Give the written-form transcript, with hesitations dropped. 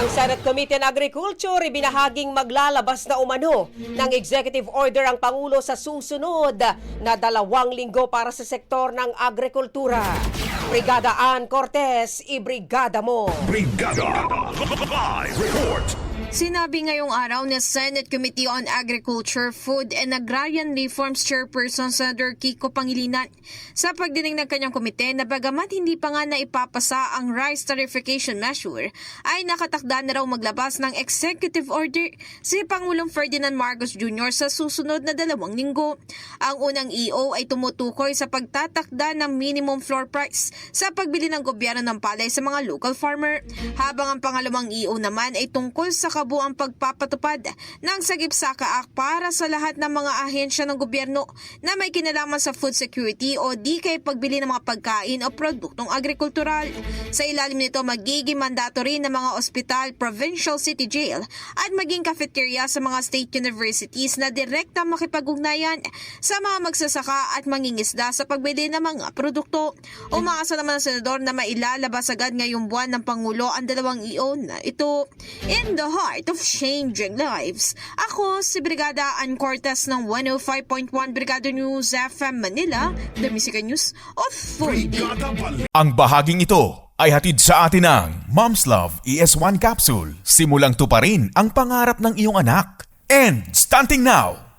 Ang Senate Committee on Agriculture ibinahaging maglalabas na umano ng executive order ang Pangulo sa susunod na 2 linggo para sa sektor ng agrikultura. Brigada Ann Cortez, ibrigada mo! Brigada Live Report. Sinabi ngayong araw ni Senate Committee on Agriculture, Food and Agrarian Reforms Chairperson Senator Kiko Pangilinan sa pagdinig ng kanyang komite na bagamat hindi pa nga naipapasa ang rice tariffication measure, ay nakatakda na raw maglabas ng executive order si Pangulong Ferdinand Marcos Jr. sa susunod na 2 linggo. Ang unang EO ay tumutukoy sa pagtatakda ng minimum floor price sa pagbili ng gobyerno ng palay sa mga local farmer, habang ang pangalawang EO naman ay tungkol sa kabuang pagpapatupad ng Sagip Saka Act para sa lahat ng mga ahensya ng gobyerno na may kinalaman sa food security o di kay pagbili ng mga pagkain o produktong agrikultural. Sa ilalim nito, magiging mandatory ng mga ospital, provincial city jail at maging cafeteria sa mga state universities na direkta makipag-ugnayan sa mga magsasaka at mangingisda sa pagbili ng mga produkto. Umaasa naman ang senador na mailalabas agad ngayong buwan ng Pangulo ang 2 EO na ito. In the heart of changing lives, ako si Brigada Ann Cortez ng 105.1 Brigada News FM Manila, The Music News Authority. Ang bahaging ito ay hatid sa atin ng Mom's Love ES1 Capsule. Simulang tuparin ang pangarap ng iyong anak. And stunting now!